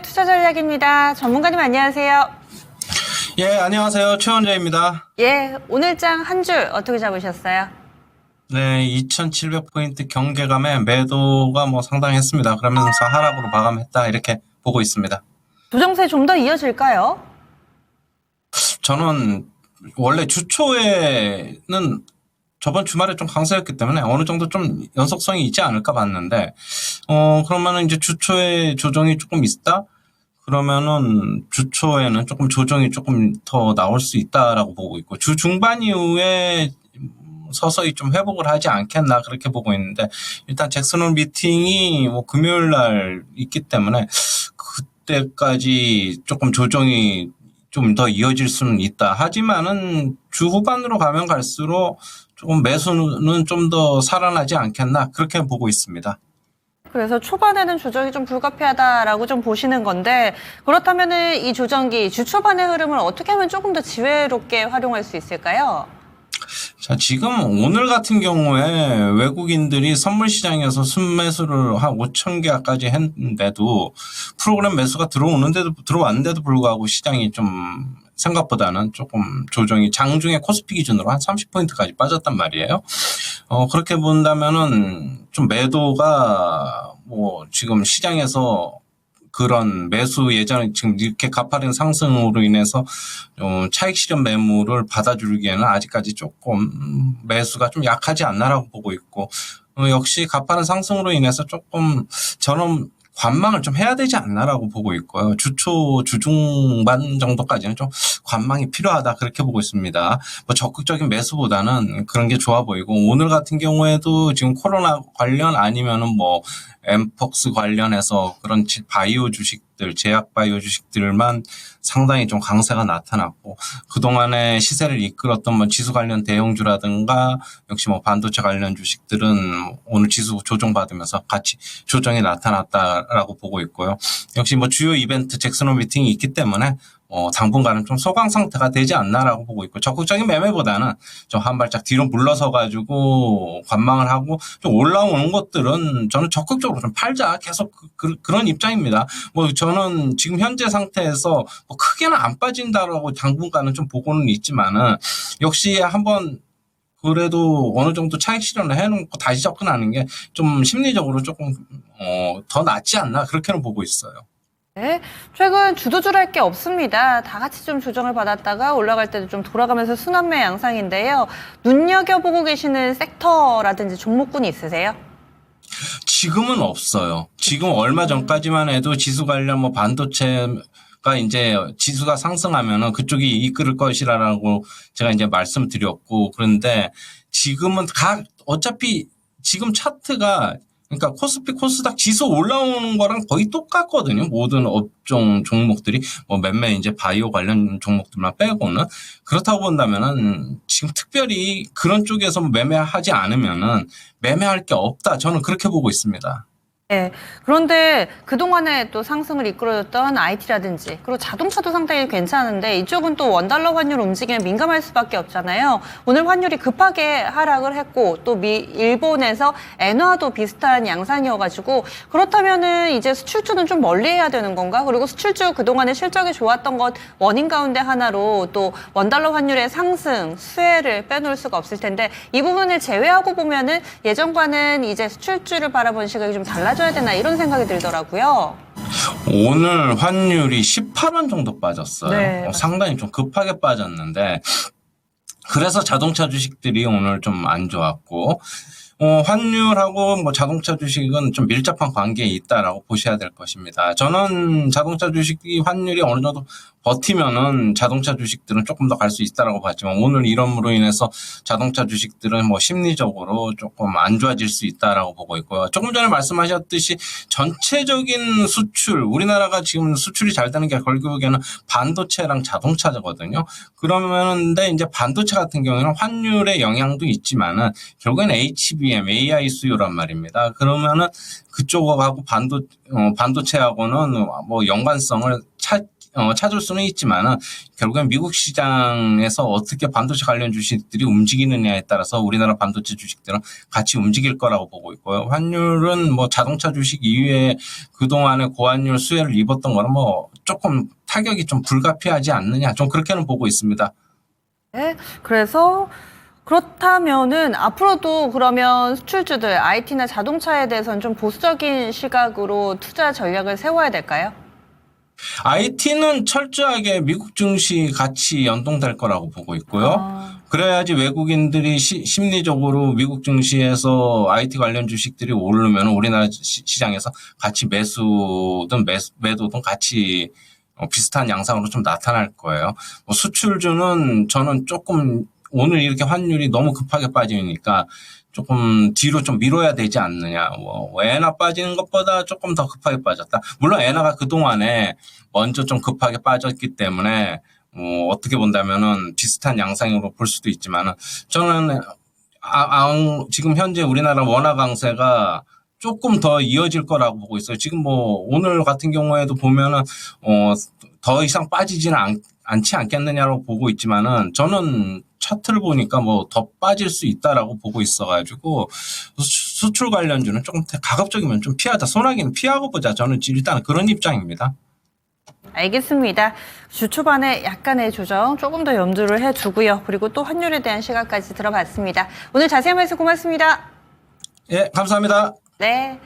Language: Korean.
최원정의 투자 전략입니다. 전문가님 안녕하세요. 예, 안녕하세요. 최원재입니다. 예, 오늘장 한 줄 어떻게 잡으셨어요? 네, 2,700포인트 경계감에 매도가 상당했습니다. 그러면서 하락으로 마감했다 이렇게 보고 있습니다. 조정세 좀 더 이어질까요? 저는 원래 주초에는 저번 주말에 좀 강세였기 때문에 어느 정도 좀 연속성이 있지 않을까 봤는데, 그러면은 이제 주초에 조정이 조금 있다? 그러면은 주초에는 조금 조정이 조금 더 나올 수 있다라고 보고 있고, 주 중반 이후에 서서히 좀 회복을 하지 않겠나 그렇게 보고 있는데, 일단 잭슨홀 미팅이 금요일 날 있기 때문에 그때까지 조금 조정이 좀 더 이어질 수는 있다. 하지만은 주 후반으로 가면 갈수록 조금 매수는 좀 더 살아나지 않겠나 그렇게 보고 있습니다. 그래서 초반에는 조정이 좀 불가피하다라고 좀 보시는 건데, 그렇다면은 이 조정기 주 초반의 흐름을 어떻게 하면 조금 더 지혜롭게 활용할 수 있을까요? 자, 지금 오늘 같은 경우에 외국인들이 선물 시장에서 순매수를 한 5,000개까지 했는데도 프로그램 매수가 들어왔는데도 불구하고 시장이 좀 생각보다는 조금 조정이 장중에 코스피 기준으로 한 30포인트까지 빠졌단 말이에요. 그렇게 본다면은 좀 매도가 지금 시장에서 그런 매수 예전에 지금 이렇게 가파른 상승으로 인해서 차익 실현 매물을 받아주기에는 아직까지 조금 매수가 좀 약하지 않나라고 보고 있고, 역시 가파른 상승으로 인해서 조금 저는 관망을 좀 해야 되지 않나라고 보고 있고요. 주중반 정도까지는 좀 관망이 필요하다 그렇게 보고 있습니다. 적극적인 매수보다는 그런 게 좋아 보이고, 오늘 같은 경우에도 지금 코로나 관련 아니면은 엠폭스 관련해서 그런 바이오 주식들, 제약 바이오 주식들만 상당히 좀 강세가 나타났고, 그동안에 시세를 이끌었던 지수 관련 대형주라든가 역시 반도체 관련 주식들은 오늘 지수 조정받으면서 같이 조정이 나타났다라고 보고 있고요. 역시 주요 이벤트 잭슨홀 미팅이 있기 때문에 당분간은 좀 소강 상태가 되지 않나라고 보고 있고, 적극적인 매매보다는 좀 한 발짝 뒤로 물러서 가지고 관망을 하고, 좀 올라오는 것들은 저는 적극적으로 좀 팔자 계속 그런 입장입니다. 저는 지금 현재 상태에서 크게는 안 빠진다라고 당분간은 좀 보고는 있지만은, 역시 한번 그래도 어느 정도 차익 실현을 해놓고 다시 접근하는 게 좀 심리적으로 조금 더 낫지 않나 그렇게는 보고 있어요. 네, 최근 주도주랄 게 없습니다. 다 같이 좀 조정을 받았다가 올라갈 때도 좀 돌아가면서 순환매 양상인데요. 눈여겨보고 계시는 섹터라든지 종목군이 있으세요? 지금은 없어요. 지금 얼마 전까지만 해도 지수 관련 반도체가 이제 지수가 상승하면은 그쪽이 이끌을 것이라고 제가 이제 말씀드렸고, 그런데 지금은 어차피 지금 차트가, 그러니까 코스피 코스닥 지수 올라오는 거랑 거의 똑같거든요. 모든 업종 종목들이 몇몇 이제 바이오 관련 종목들만 빼고는. 그렇다고 본다면은 지금 특별히 그런 쪽에서 매매하지 않으면은 매매할 게 없다. 저는 그렇게 보고 있습니다. 네, 그런데 그동안에 또 상승을 이끌어줬던 IT라든지 그리고 자동차도 상당히 괜찮은데 이쪽은 또 원달러 환율 움직임에 민감할 수밖에 없잖아요. 오늘 환율이 급하게 하락을 했고 또 일본에서 엔화도 비슷한 양상이어가지고, 그렇다면은 이제 수출주는 좀 멀리해야 되는 건가? 그리고 수출주 그동안에 실적이 좋았던 것 원인 가운데 하나로 또 원달러 환율의 상승, 수혜를 빼놓을 수가 없을 텐데, 이 부분을 제외하고 보면은 예전과는 이제 수출주를 바라보는 시각이 좀 달라져 야 되나 이런 생각이 들더라고요. 오늘 환율이 18원 정도 빠졌어요. 네, 상당히 좀 급하게 빠졌는데, 그래서 자동차 주식들이 오늘 좀 안 좋았고, 환율하고 자동차 주식은 좀 밀접한 관계에 있다라고 보셔야 될 것입니다. 저는 자동차 주식이 환율이 어느 정도 버티면은 자동차 주식들은 조금 더 갈 수 있다라고 봤지만, 오늘 이런으로 인해서 자동차 주식들은 심리적으로 조금 안 좋아질 수 있다라고 보고 있고요. 조금 전에 말씀하셨듯이 전체적인 수출, 우리나라가 지금 수출이 잘 되는 게 결국에는 반도체랑 자동차거든요. 그러면데 이제 반도체 같은 경우에는 환율의 영향도 있지만은 결국에는 HBM, AI 수요란 말입니다. 그러면은 그쪽하고 반도체하고는 연관성을 찾을 수는 있지만은 결국엔 미국 시장에서 어떻게 반도체 관련 주식들이 움직이느냐에 따라서 우리나라 반도체 주식들은 같이 움직일 거라고 보고 있고요. 환율은 뭐 자동차 주식 이외에 그동안에 고환율 수혜를 입었던 거는 뭐 조금 타격이 좀 불가피하지 않느냐, 좀 그렇게는 보고 있습니다. 네, 그래서 그렇다면은 앞으로도 그러면 수출주들 IT나 자동차에 대해서는 좀 보수적인 시각으로 투자 전략을 세워야 될까요? IT는 철저하게 미국 증시 같이 연동될 거라고 보고 있고요. 그래야지 외국인들이 심리적으로 미국 증시에서 IT 관련 주식들이 오르면 우리나라 시장에서 같이 매수든 매도든 같이 비슷한 양상으로 좀 나타날 거예요. 뭐 수출주는 저는 조금 오늘 이렇게 환율이 너무 급하게 빠지니까 조금 뒤로 좀 미뤄야 되지 않느냐. 뭐 엔화 빠지는 것보다 조금 더 급하게 빠졌다. 물론 엔화가 그동안에 먼저 좀 급하게 빠졌기 때문에 어떻게 본다면은 비슷한 양상으로 볼 수도 있지만은 저는 지금 현재 우리나라 원화 강세가 조금 더 이어질 거라고 보고 있어요. 지금 뭐 오늘 같은 경우에도 보면은 더 이상 빠지지는 않지 않겠느냐고 보고 있지만은 저는 차트를 보니까 뭐 더 빠질 수 있다라고 보고 있어가지고 수출 관련주는 조금 가급적이면 좀 피하자. 소나기는 피하고 보자. 저는 일단 그런 입장입니다. 알겠습니다. 주 초반에 약간의 조정 조금 더 염두를 해두고요. 그리고 또 환율에 대한 시각까지 들어봤습니다. 오늘 자세한 말씀 고맙습니다. 예, 감사합니다. 네.